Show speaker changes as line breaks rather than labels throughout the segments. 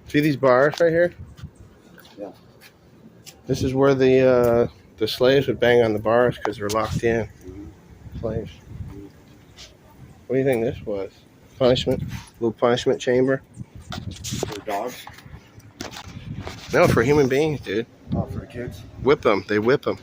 See these bars right here?
Yeah.
This is where the slaves would bang on the bars because they're locked in. Slaves. What do you think this was? Punishment? Little punishment chamber?
For dogs?
No, for human beings, dude.
Oh, for the kids?
Whip them. They whip them.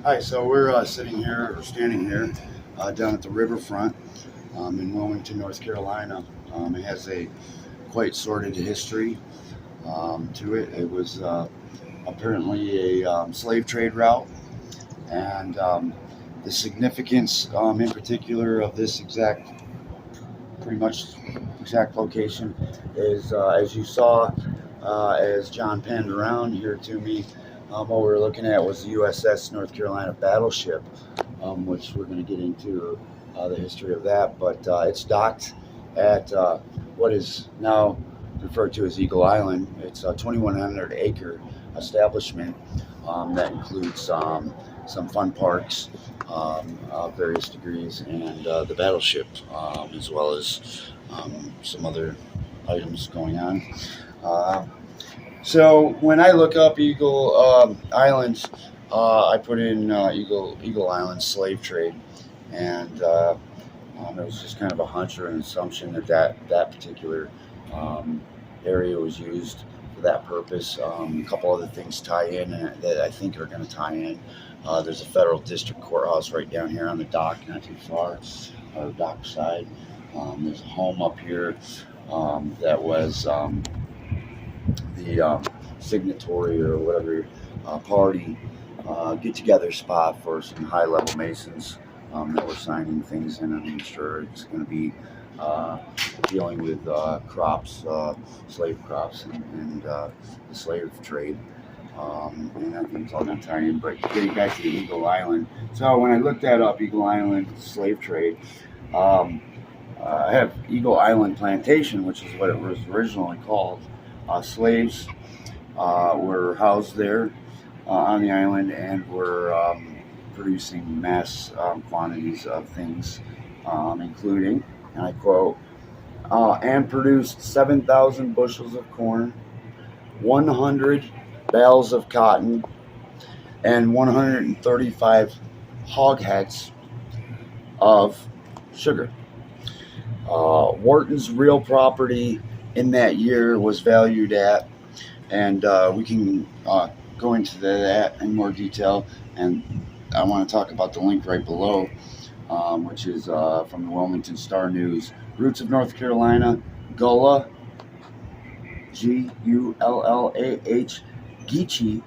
Hi, so we're standing here down at the riverfront in Wilmington, North Carolina. It has a quite sordid history to it. It was apparently a slave trade route, and the significance in particular of this pretty much exact location is, as you saw, as John panned around here to me, what we were looking at was the USS North Carolina battleship, which we're going to get into the history of that. But it's docked at what is now referred to as Eagle Island. It's a 2,100-acre establishment that includes some fun parks of various degrees and the battleship, as well as some other items going on. So when I look up Eagle Islands, I put in Eagle Island slave trade, and it was just kind of a hunch or an assumption that particular area was used for that purpose. A couple other things tie in that I think are going to tie in. There's a federal district courthouse right down here on the dock, not too far, on the dock side. There's a home up here that was the signatory or whatever party get-together spot for some high-level Masons that were signing things in. I'm sure it's going to be dealing with crops, slave crops, and the slave trade. And I think it's all going to tie in. But getting back to the Eagle Island. So when I looked that up, Eagle Island slave trade, I have Eagle Island Plantation, which is what it was originally called. Slaves were housed there on the island and were producing mass quantities of things, including, and I quote, and produced 7,000 bushels of corn, 100 bales of cotton, and 135 hogsheads of sugar. Wharton's real property in that year was valued at, and we can go into that in more detail, and I want to talk about the link right below, which is from the Wilmington Star News. Roots of North Carolina, Gullah, Gullahh, Geechee,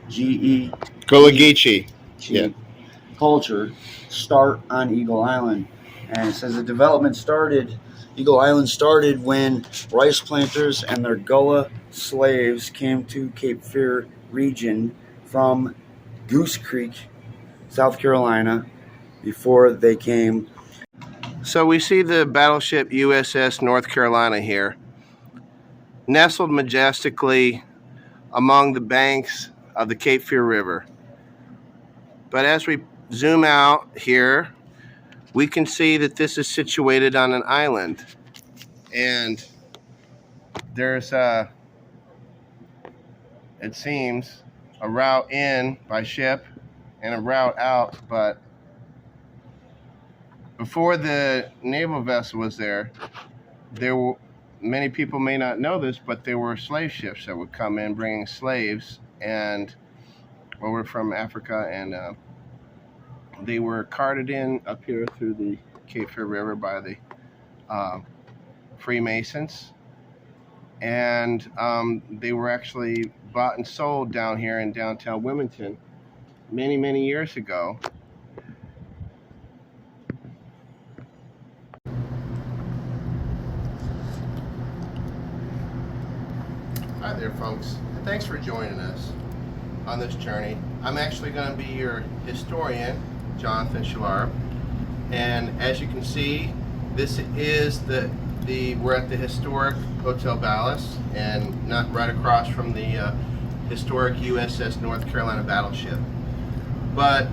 Ge.
Gullah Geechee.
Yeah. Culture start on Eagle Island, and it says the development started. Eagle Island started when rice planters and their Gullah slaves came to Cape Fear region from Goose Creek, South Carolina, before they came.
So we see the battleship USS North Carolina here, nestled majestically among the banks of the Cape Fear River. But as we zoom out here, we can see that this is situated on an island, and there's it seems, a route in by ship and a route out, but before the naval vessel was there were, many people may not know this, but there were slave ships that would come in bringing slaves and over from Africa, and they were carted in up here through the Cape Fear River by the Freemasons, and they were actually bought and sold down here in downtown Wilmington many, many years ago. Hi there, folks. Thanks for joining us on this journey. I'm actually going to be your historian, Jonathan Shalar, and as you can see, this is we're at the historic Hotel Ballas, and not right across from the historic USS North Carolina battleship. But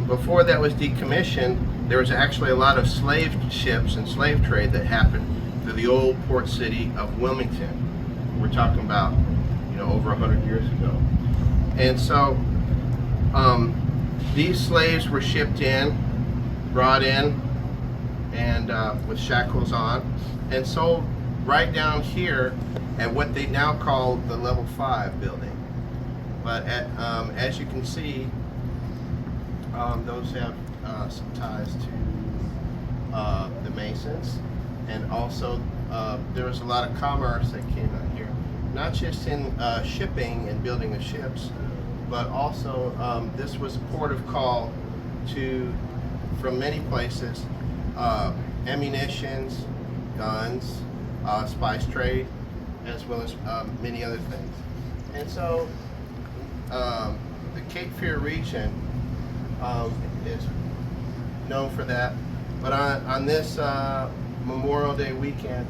before that was decommissioned, there was actually a lot of slave ships and slave trade that happened through the old port city of Wilmington. We're talking about, over 100 years ago. And so these slaves were shipped in, brought in, and with shackles on, and sold right down here at what they now call the Level 5 building. But as you can see, those have some ties to the Masons, and also there was a lot of commerce that came out here, not just in shipping and building of ships, but also this was a port of call from many places, ammunitions, guns, spice trade, as well as many other things. And so the Cape Fear region is known for that. But on this Memorial Day weekend,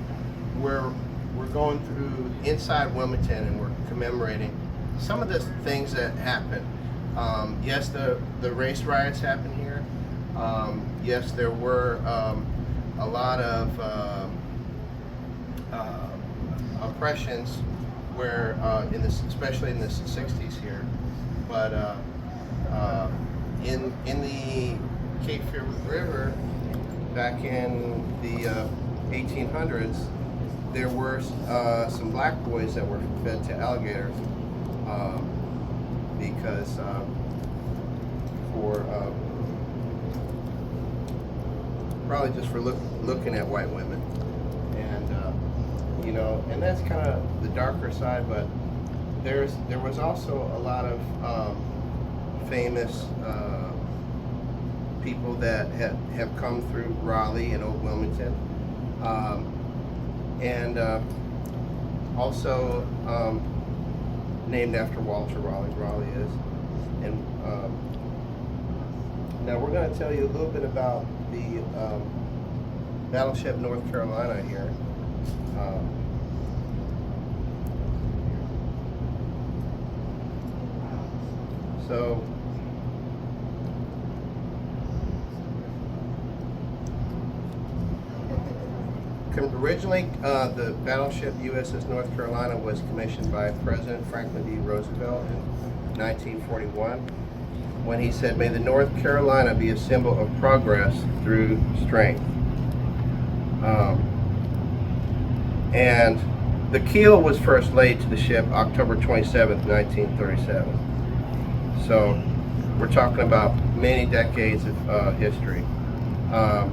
we're going through inside Wilmington, and we're commemorating some of the things that happened. Yes, the race riots happened here. Yes, there were a lot of oppressions where, especially in the 60s here. But in the Cape Fear River, back in the 1800s, there were some black boys that were fed to alligators because probably just for looking at white women, and and that's kind of the darker side. But there was also a lot of famous people that have come through Raleigh and Old Wilmington, and also named after Walter Raleigh. Raleigh is, and now we're going to tell you a little bit about the battleship North Carolina here. So originally, the battleship USS North Carolina was commissioned by President Franklin D. Roosevelt in 1941, when he said, "May the North Carolina be a symbol of progress through strength." And the keel was first laid to the ship October 27th, 1937. So we're talking about many decades of history. The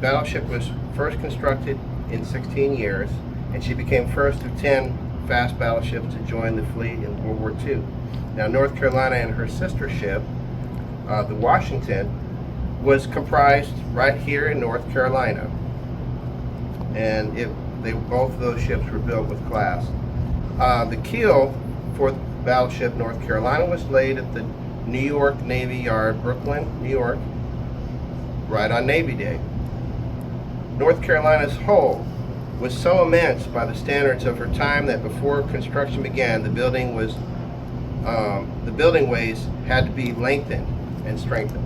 battleship was first constructed in 16 years, and she became first of 10 fast battleships to join the fleet in World War II. Now, North Carolina and her sister ship, the Washington, was comprised right here in North Carolina, and both of those ships were built with class. The keel for the battleship North Carolina was laid at the New York Navy Yard, Brooklyn, New York, right on Navy Day. North Carolina's hull was so immense by the standards of her time that before construction began, the building ways had to be lengthened and strengthened.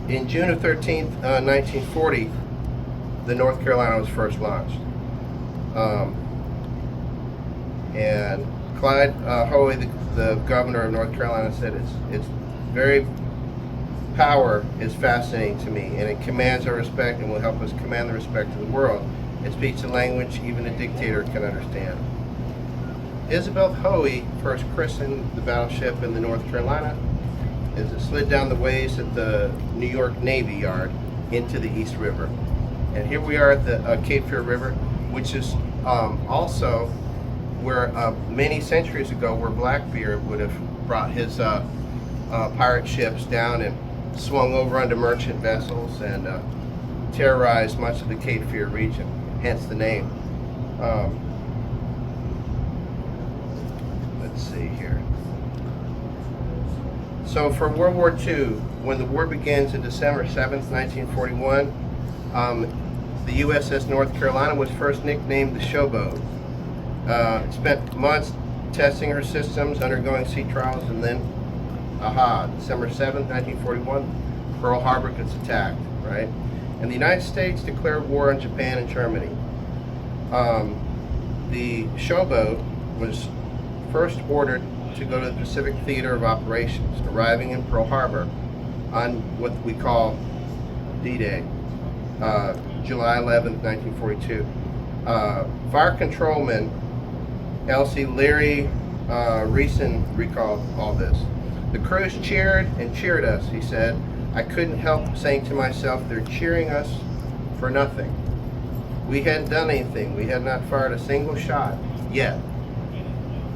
In June of 1940, the North Carolina was first launched. And Clyde Hoey, the governor of North Carolina, said it's very power is fascinating to me, and it commands our respect and will help us command the respect of the world. It speaks a language even a dictator can understand. Isabel Hoey first christened the battleship in the North Carolina as it slid down the ways at the New York Navy Yard into the East River. And here we are at the Cape Fear River, which is also where many centuries ago, where Blackbeard would have brought his pirate ships down and swung over onto merchant vessels and terrorized much of the Cape Fear region, hence the name. Um, let's see here. So for World War II, when the war begins in December 7th, 1941, the USS North Carolina was first nicknamed the Showboat. It spent months testing her systems, undergoing sea trials, and then, December 7th, 1941, Pearl Harbor gets attacked, right? And the United States declared war on Japan and Germany. The Showboat was first ordered to go to the Pacific Theater of Operations, arriving in Pearl Harbor on what we call D-Day, July 11th, 1942. Fire Controlman Elsie Leary Reeson recalled all this. The crews cheered and cheered us, he said. I couldn't help saying to myself, they're cheering us for nothing. We hadn't done anything. We had not fired a single shot yet.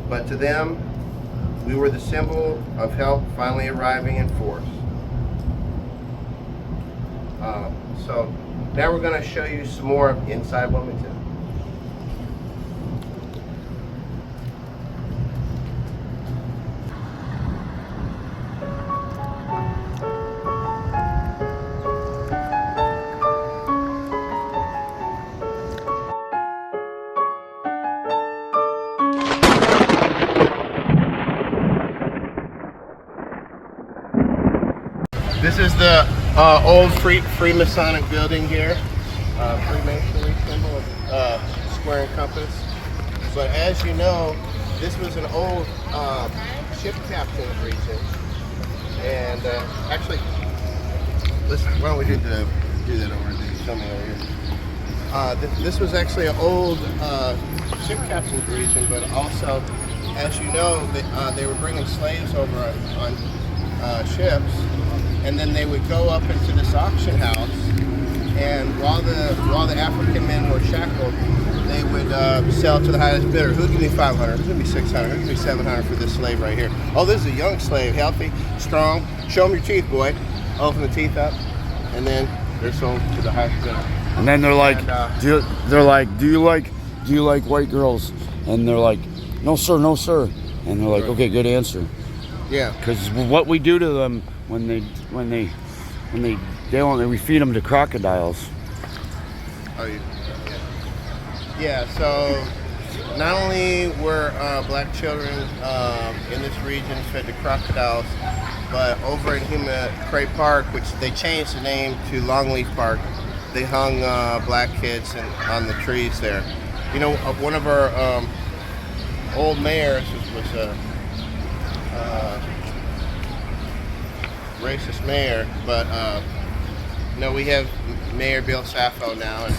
But to them, we were the symbol of help finally arriving in force. So now we're going to show you some more inside Wilmington. This is the old Masonic building here, Freemasonry symbol, square and compass. But as you know, this was an old ship captain's region, and actually, why don't we do that over there? Show me over here. This was actually an old ship captain's region, but also, as you know, they were bringing slaves over on ships. And then they would go up into this auction house, and while the African men were shackled, they would sell to the highest bidder. Who'll give me 500? Who'll give me 600? Who'll give me 700 for this slave right here? Oh, this is a young slave, healthy, strong. Show them your teeth, boy. Open the teeth up, and then they're sold to the highest bidder.
And then they're like, do you like white girls? And they're like, no sir, no sir. And they're like, okay, good answer.
Yeah.
Because what we do to them when they we feed them to crocodiles.
Oh, yeah. So not only were black children in this region fed to crocodiles, but over in Cray Park, which they changed the name to Longleaf Park, they hung black kids on the trees there. You know, one of our old mayors was a racist mayor, but no, we have Mayor Bill Sappho now, and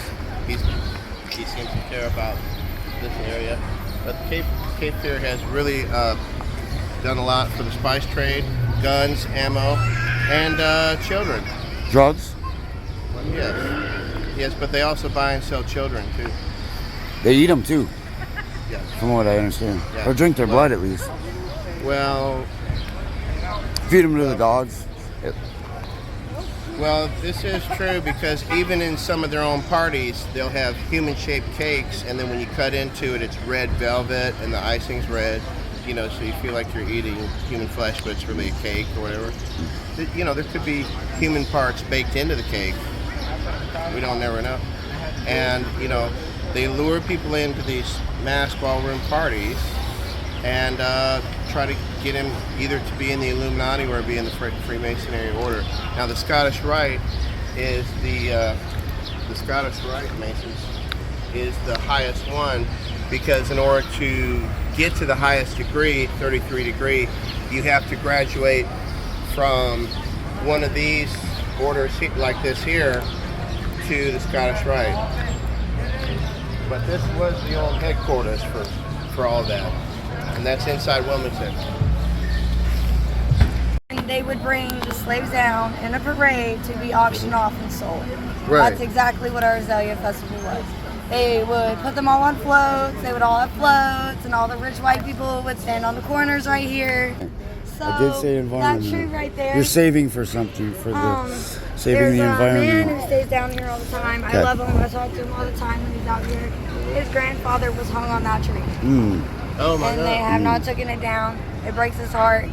he seems to care about this area. But the Cape Fear has really done a lot for the spice trade, guns, ammo, and children.
Drugs?
Yes, but they also buy and sell children too.
They eat them too.
Yes.
From what I understand,
Yeah.
or drink their blood at least.
Well,
Feed them to the dogs.
Well, this is true because even in some of their own parties, they'll have human-shaped cakes, and then when you cut into it, it's red velvet, and the icing's red. You know, so you feel like you're eating human flesh, but it's really a cake or whatever. You know, there could be human parts baked into the cake. We don't never know. And you know, they lure people into these mass ballroom parties and try to get him either to be in the Illuminati or be in the Freemasonry order. Now, the Scottish Rite is the Scottish Rite Masons is the highest one, because in order to get to the highest degree, 33 degree, you have to graduate from one of these orders like this here to the Scottish Rite. But this was the old headquarters for all that, and that's inside Wilmington.
They would bring the slaves down in a parade to be auctioned off and sold.
Right.
That's exactly what our Azalea Festival was. They would put them all on floats, they would all have floats, and all the rich white people would stand on the corners right here. So
I did say environment.
that tree right there.
You're saving for something, for the saving the environment.
There's a man who stays down here all the time.
Okay.
I love him. I talk to him all the time when he's out here. His grandfather was hung on that tree.
Oh my
And
God.
they have not taken it down. It breaks his heart.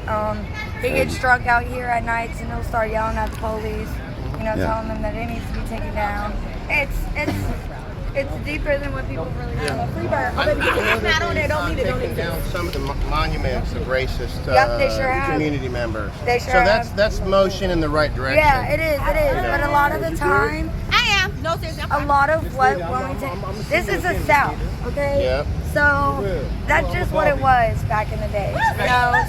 He gets drunk out here at nights and he'll start yelling at the police, telling them that it needs to be taken down. It's deeper than what people really know. Free bird.
I know taking down some of the monuments of racist
Yep, they sure have.
community members.
They sure
so
have.
that's motion in the right direction.
Yeah, it is. But a lot of the time, a lot of what Wilmington, this is the South, okay?
Yep.
So that's just what it was back in the day,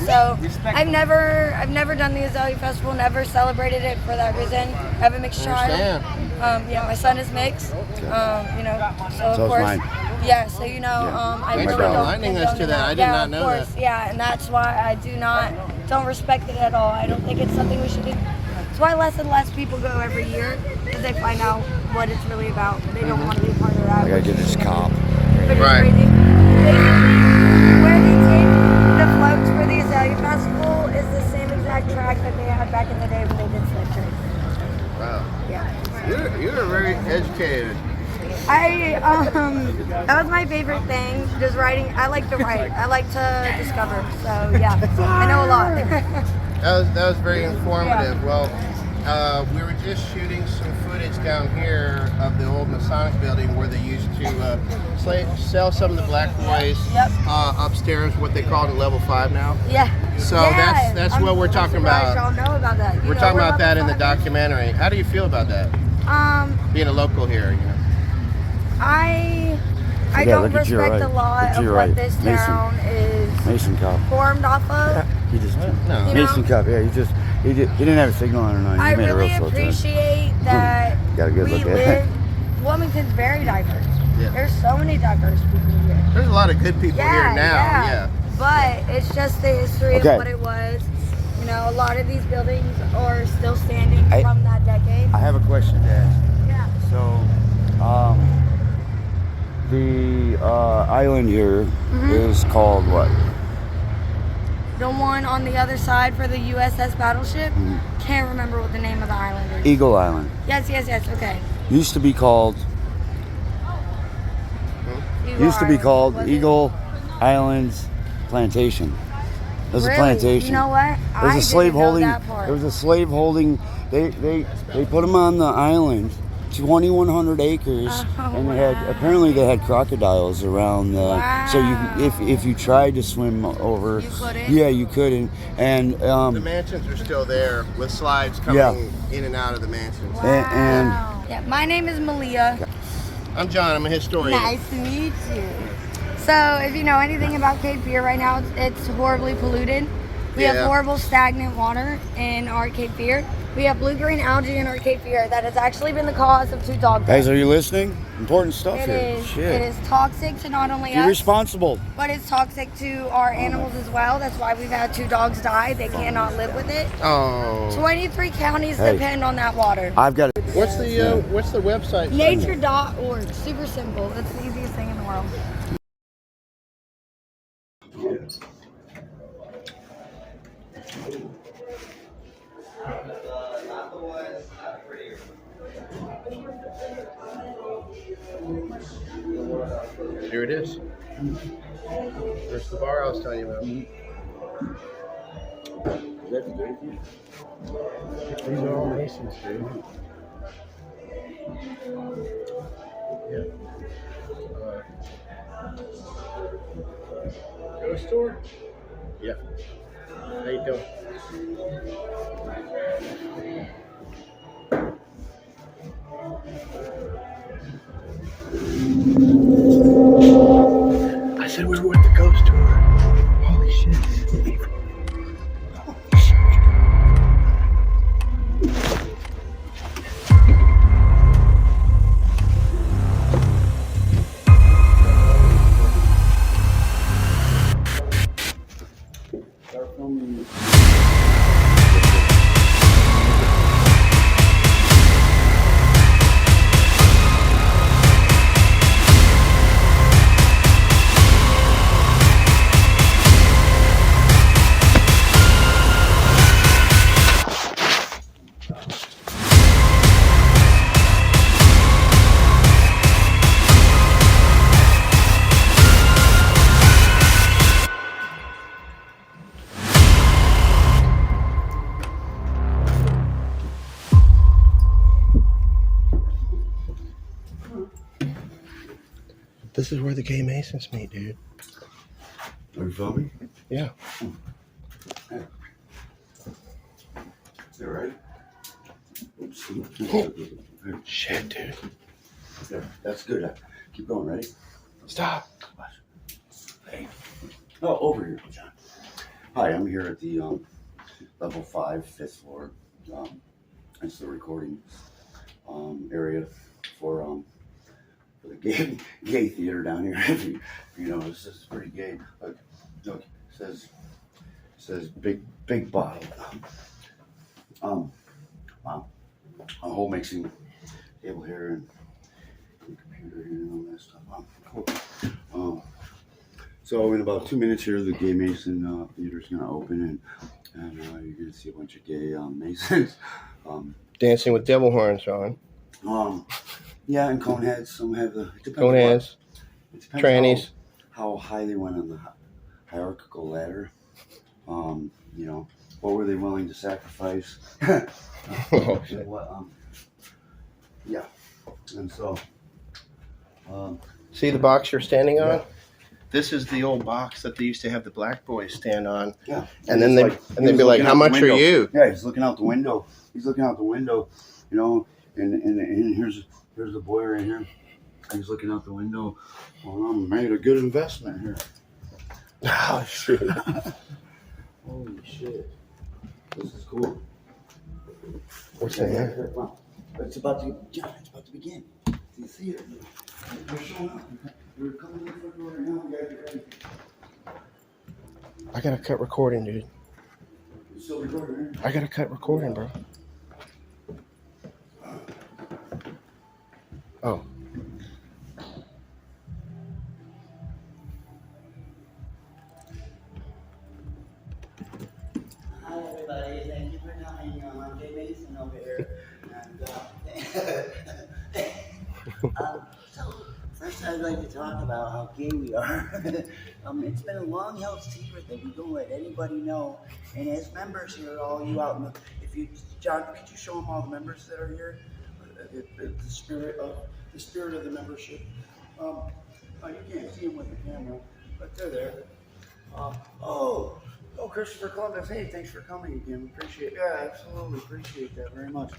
So I've never done the Azalea Festival, never celebrated it for that reason. I have a mixed child. My son is mixed. So of
So is
course,
mine.
yeah. So I
Thanks
really
for
don't
enlightening us to that. I did not know
of course,
that.
Yeah, and that's why I don't respect it at all. I don't think it's something we should do. That's why less and less people go every year, because they find out what it's really about. They don't want to be a part of that.
I gotta get this cop.
Which is
Right.
crazy. Basically, where they take the floats for the Azalea Festival is the same exact track that they had back in the day when they did sled trains.
Wow.
Yeah.
You're very educated.
That was my favorite thing, just writing. I like to write. I like to discover. So yeah, I know a lot.
That was very informative. Well, we were just shooting some footage down here of the old Masonic building where they used to sell some of the black boys upstairs, what they call it level 5 now.
Yeah.
So that's what we're talking about.
Y'all know about that.
We're talking about that in the documentary. How do you feel about that? Being a local here,
I
Yeah,
don't
look at your
respect
right.
a lot
Look to
of
your
what
right.
this
Mason.
town is
Mason cop.
formed off of.
He just
No.
You
Mason
know?
cop. Yeah, he didn't have a signal on or nothing.
I
He made a
really
real slow turn.
appreciate that
Got a good
we
look at it.
live. Wilmington's very diverse.
Yeah.
There's so many diverse people here.
There's a lot of good people here now. Yeah.
But it's just the history
Okay.
of what it was. A lot of these buildings are still standing
I-
from that decade.
I have a question to ask.
Yeah.
So, the island here is called what?
The one on the other side for the USS Battleship. Can't remember what the name of the island is.
Eagle Island.
Yes. Okay.
Used to be called
Island, was it?
Eagle Islands Plantation. It was
Really?
a plantation.
You know what?
It was
I
a slave
didn't know
holding.
that part.
It was a slave holding. They put them on the island, 2,100 acres,
Oh,
and apparently they had crocodiles around. So if you tried to swim over,
You couldn't?
yeah, you couldn't. And
The mansions are still there with slides coming in and out of the mansions.
and
Yeah, my name is Malia.
I'm John. I'm a historian.
Nice to meet you. So, if you know anything about Cape Fear, right now it's horribly polluted. We have
Yeah.
horrible stagnant water in our Cape Fear. We have blue-green algae in our Cape Fear that has actually been the cause of 2 dog
guys,
deaths.
are you listening? Important stuff
It
here.
is.
Shit.
It is toxic to not only
Be
us,
responsible.
but it's toxic to our animals as well. That's why we've had 2 dogs die. They cannot live with it.
Oh.
23 counties
Hey.
depend on that water.
I've got.
What's the website?
Nature.org. Super simple. That's the easiest thing in the world.
Here it is. There's the bar I was telling you about. These are all Masons, dude. Yeah. Ghost tour? Yeah. How you doing? I said we were with the ghost tour. Holy shit. This is where the gay Masons meet, dude.
Are you filming?
Yeah.
Hey. Is that right? Oops.
Shit, dude.
There. That's good. Keep going. Ready?
Stop.
Hey. Oh, over here, John. Hi, I'm here at the level 5, 5th floor. It's the recording area for the gay theater down here. If you notice, this is pretty gay. Look, it says big bottle. Wow, a whole mixing table here and computer here and all that stuff. Cool. So in about 2 minutes here, the Gay Mason Theater is gonna open, and you're gonna see a bunch of gay Masons
Dancing with devil horns on.
Yeah, and cone heads. Some have the
Cone heads. Trannies.
How high they went on the hierarchical ladder. What were they willing to sacrifice?
Oh, shit.
Yeah, and so.
See the box you're standing on?
Yeah.
This is the old box that they used to have the black boys stand on.
Yeah.
And then they'd be like, "How much are you?"
Yeah, he's looking out the window. And here's the boy right here. He's looking out the window. Well, I made a good investment here.
Oh, shit.
Holy shit. This is cool.
What's in there?
Wow. It's about to begin. Do you see it? We're showing up. We're coming in the front door right now. We gotta get ready.
I gotta cut recording, dude.
You're still recording, right?
I gotta cut recording, bro. Oh.
Hi everybody, thank you for coming. I'm Jay Mason over here. And so first I'd like to talk about how gay we are. It's been a long held secret that we don't let anybody know. And as members here, all you out in the, John, could you show them all the members that are here? The spirit of the membership. You can't see them with the camera, but they're there. Christopher Columbus, hey, thanks for coming again. Appreciate it. Yeah, absolutely appreciate that very much.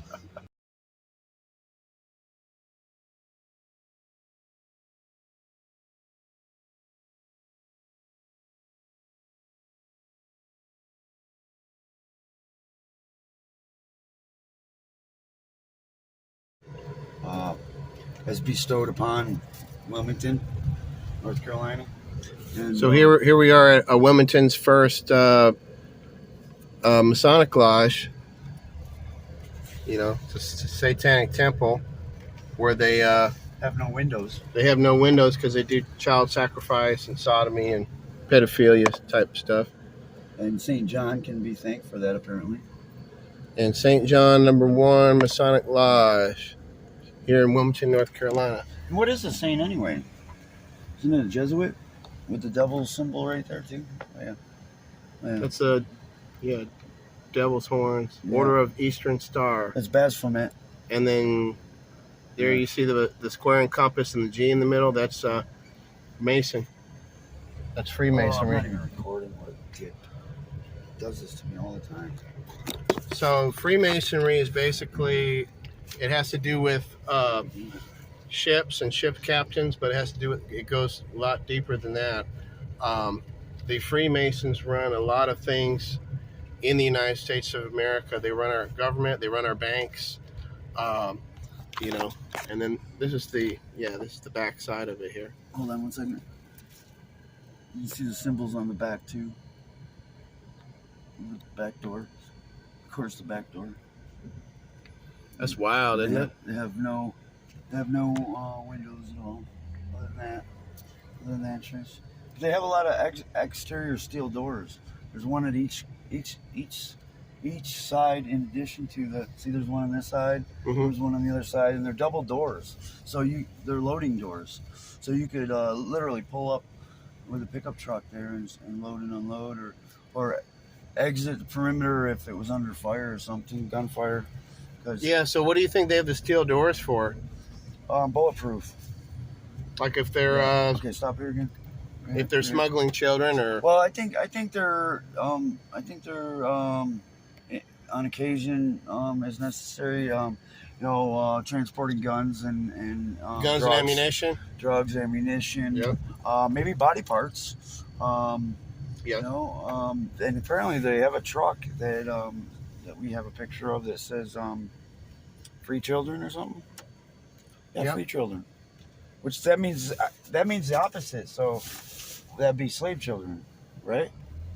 Has bestowed upon Wilmington, North Carolina. And,
So here we are at Wilmington's first Masonic Lodge. It's a satanic temple where they
have no windows.
They have no windows because they do child sacrifice and sodomy and pedophilia type stuff.
And St. John can be thanked for that, apparently.
And St. John #1 Masonic Lodge here in Wilmington, North Carolina.
What is a saint anyway? Isn't it a Jesuit with the devil's symbol right there too? Oh, yeah.
That's devil's horns,
Yeah.
Order of Eastern Star.
That's Baphomet.
And then there you see the square and compass and the G in the middle. That's Mason. That's Freemasonry.
I'm not even recording. What kid does this to me all the time?
So Freemasonry is basically, it has to do with ships and ship captains, but it goes a lot deeper than that. The Freemasons run a lot of things in the United States of America. They run our government, they run our banks, and then this is the back side of it here.
Hold on 1 second. You see the symbols on the back too. The back door. Of course, the back door.
That's wild, isn't it?
They have no windows at all. Other than that entrance. They have a lot of exterior steel doors. There's one at each side. In addition to there's one on this side.
Mm-hmm.
There's one on the other side, and they're double doors. So they're loading doors. So you could literally pull up with a pickup truck there and load and unload, or exit the perimeter if it was under fire or something, gunfire.
Yeah. So what do you think they have the steel doors for?
Bulletproof.
Like if they're
okay, stop here again.
if they're smuggling children, or
well, I think they're on occasion as necessary. Transporting guns and
guns and ammunition.
drugs, ammunition.
Yep.
Maybe body parts.
Yeah.
And apparently they have a truck that we have a picture of that says free children or something. Yeah,
Yep.
Free children. Which that means the opposite. So that'd be slave children, right?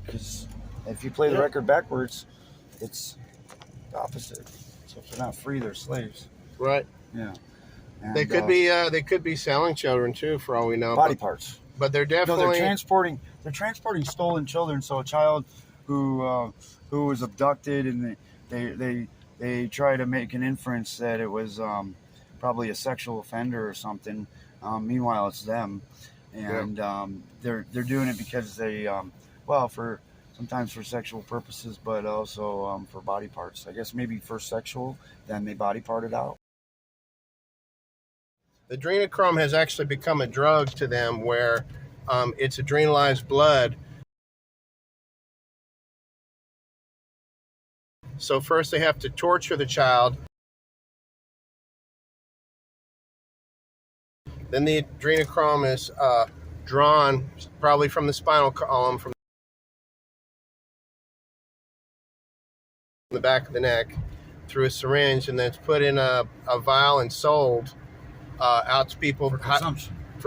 Because if you play the record backwards, it's the opposite. So if they're not free, they're slaves.
Right.
Yeah. And,
They could be selling children too, for all we know.
body parts.
But they're definitely
No, they're transporting stolen children. So a child who was abducted, and they try to make an inference that it was probably a sexual offender or something. Meanwhile, it's them, and they're doing it because they sometimes for sexual purposes, but also for body parts. I guess maybe first sexual, then they body parted out.
adrenochrome has actually become a drug to them, where it's adrenalized blood. So first they have to torture the child. Then the adrenochrome is drawn probably from the spinal column, from the back of the neck, through a syringe, and then it's put in a vial and sold out to people for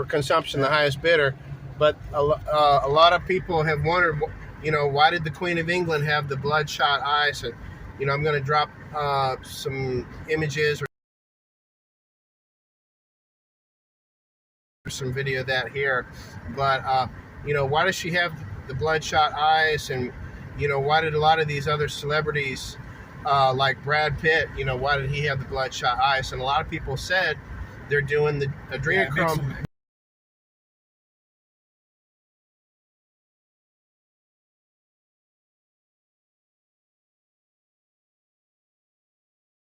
consumption, the highest bidder. But a lot of people have wondered, why did the Queen of England have the bloodshot eyes? And I'm going to drop some images or some video of that here. But why does she have the bloodshot eyes? And why did a lot of these other celebrities like Brad Pitt, why did he have the bloodshot eyes? And a lot of people said they're doing the adrenochrome.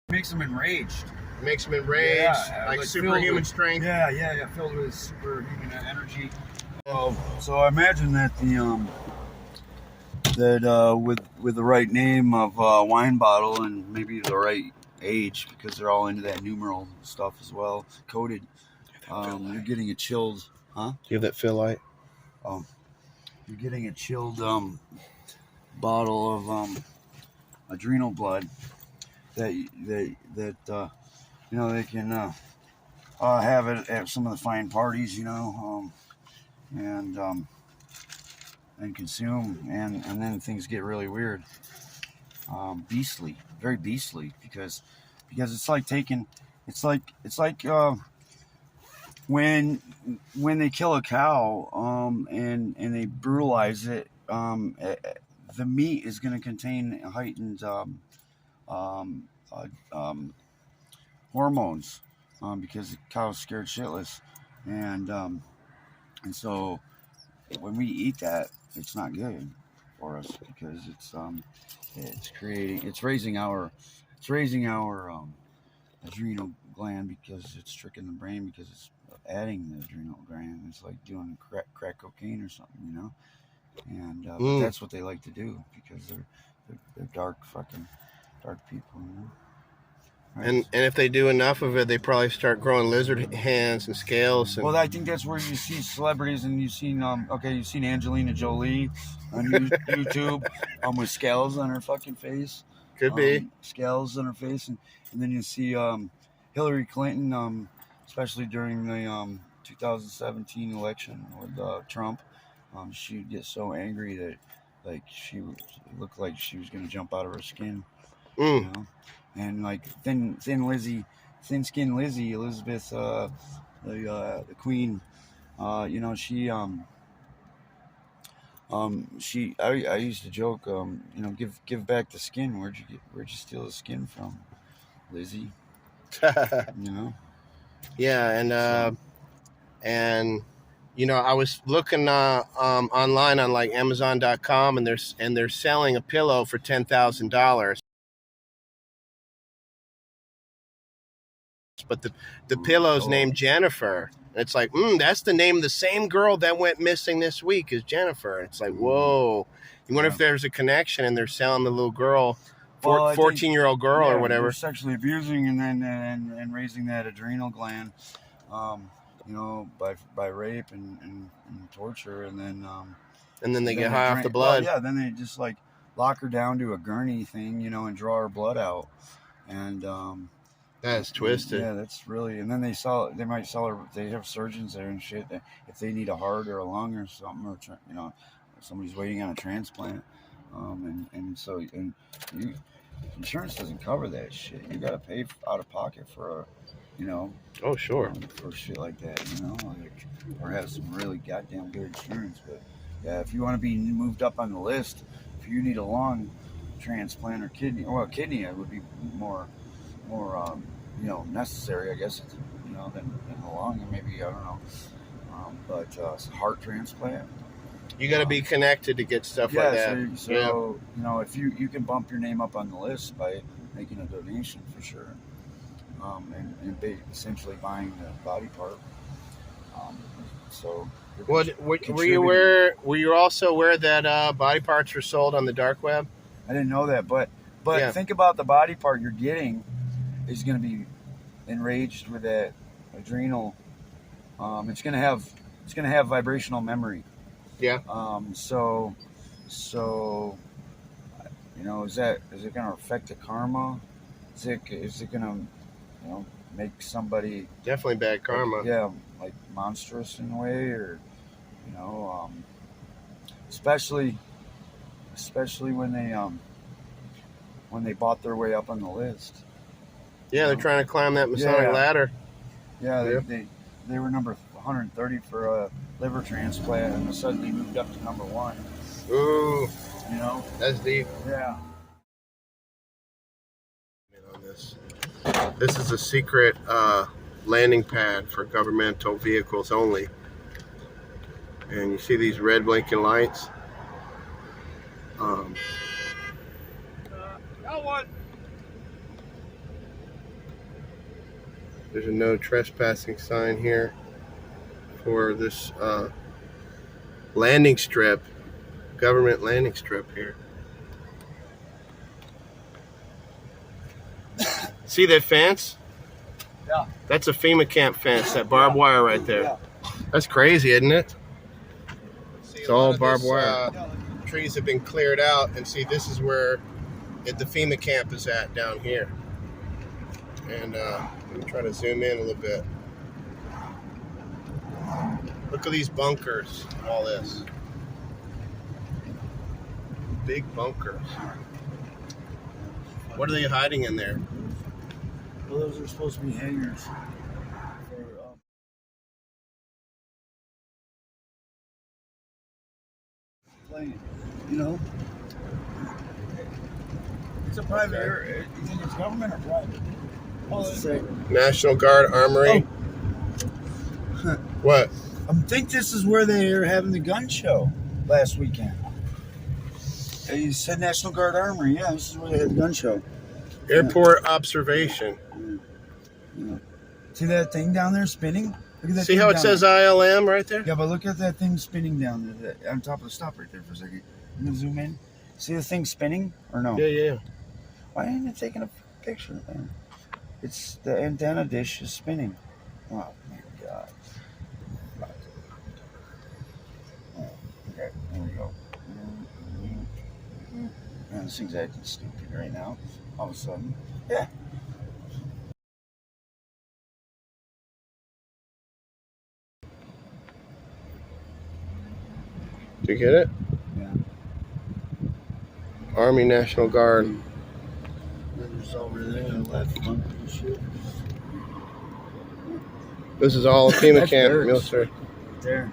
Makes them enraged.
Makes them enraged, like superhuman strength.
Yeah, filled with superhuman energy. So I imagine that with the right name of wine bottle and maybe the right age, because they're all into that numeral stuff as well, coded. You're getting a chilled, huh?
You have that fill light.
You're getting a chilled bottle of adrenal blood that they can have it at some of the fine parties, and consume, and then things get really weird, beastly, very beastly, because it's like when they kill a cow and they brutalize it, the meat is going to contain heightened hormones, because the cow's scared shitless, and so when we eat that, it's not good for us, because it's raising our adrenal gland, because it's tricking the brain, because it's adding the adrenal gland. It's like doing crack cocaine or something, and but that's what they like to do, because they're dark people, Right.
And if they do enough of it, they probably start growing lizard hands and scales.
Well, I think that's where you see celebrities, and you've seen Angelina Jolie on YouTube with scales on her fucking face.
Could be
scales on her face, and then you see Hillary Clinton, especially during the 2017 election with Trump. She'd get so angry that like she looked like she was going to jump out of her skin. And like thin skin Lizzie, Elizabeth, the Queen, I used to joke, give back the skin. Where'd you steal the skin from, Lizzie?
Yeah, and I was looking online on like Amazon.com, and they're selling a pillow for $10,000. but the pillow's named Jennifer. And it's like, that's the name of the same girl that went missing this week is Jennifer. And it's like, whoa. You wonder if there's a connection and they're selling the little girl, 14-year-old girl or whatever.
They're sexually abusing and then and raising that adrenal gland, you know, by rape and torture, and then
they get high off the blood.
Well, yeah, then they just like lock her down to a gurney thing, you know, and draw her blood out, and
that's twisted.
Yeah, that's really. And then they might sell her. They have surgeons there and shit. If they need a heart or a lung or something, or you know, somebody's waiting on a transplant, so insurance doesn't cover that shit. You gotta pay out of pocket for you know.
Oh sure.
For shit like that, you know, or have some really goddamn good insurance. But yeah, if you want to be moved up on the list, if you need a lung transplant or kidney, would be more you know, necessary, I guess, you know, than the lung, and maybe, I don't know, but heart transplant.
You got to be connected to get stuff like that.
So you know, if you can bump your name up on the list by making a donation for sure, and essentially buying the body part. So.
Were you also aware that body parts were sold on the dark web?
I didn't know that, but think about the body part you're getting is going to be enraged with that adrenal. It's going to have vibrational memory.
Yeah.
So, you know, is it going to affect the karma? Is it going to, you know, make somebody
definitely bad karma?
Yeah, like monstrous in a way, or you know, especially when they bought their way up on the list.
Yeah, they're trying to climb that Masonic ladder.
Yeah, they were number 130 for a liver transplant, and suddenly moved up to number 1.
Ooh,
you know,
that's deep.
Yeah.
This is a secret landing pad for governmental vehicles only. And you see these red blinking lights.
Got one.
There's a no trespassing sign here for this landing strip, government landing strip here. See that fence?
Yeah.
That's a FEMA camp fence, that barbed wire right there.
Yeah.
That's crazy, isn't it? It's all barbed wire. Trees have been cleared out, and see, this is where the FEMA camp is at down here. And let me try to zoom in a little bit. Look at these bunkers and all this. Big bunkers. What are they hiding in there?
Well, those are supposed to be hangars. You know, it's a private area. You think it's government or private?
National Guard Armory.
Oh.
What?
I think this is where they were having the gun show last weekend. You said National Guard Armory. Yeah, this is where they had the gun show.
Airport observation.
Yeah. See that thing down there spinning? Look at that.
See how it says ILM right there?
Yeah, but look at that thing spinning down there, on top of the stop right there for a second. You can zoom in. See the thing spinning or no?
Yeah.
Why ain't it taking a picture, man? It's the antenna dish is spinning. Oh my god. Oh, okay, there we go. Man, this thing's acting stupid right now. All of a sudden. Yeah.
Do you get it?
Yeah.
Army National Guard.
There's over there on the left one and shit.
This is all a FEMA camp,
barracks.
military.
Right there.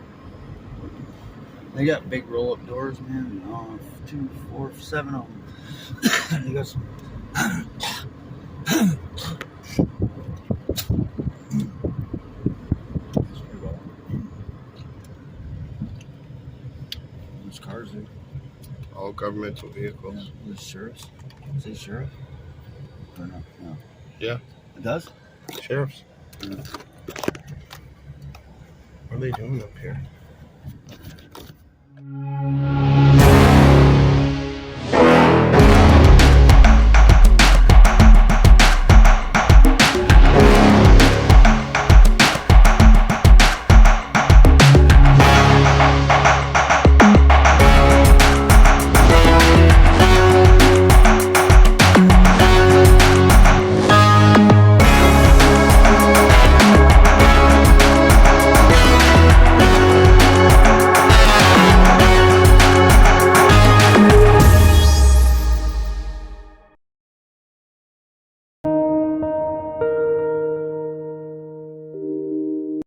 They got big roll-up doors, man. 2, 4, 7 of them. They got some. There's cars there.
All governmental vehicles.
Yeah, there's sheriffs. Say sheriff? Or no? No.
Yeah.
It does?
Sheriffs. What are they doing up here?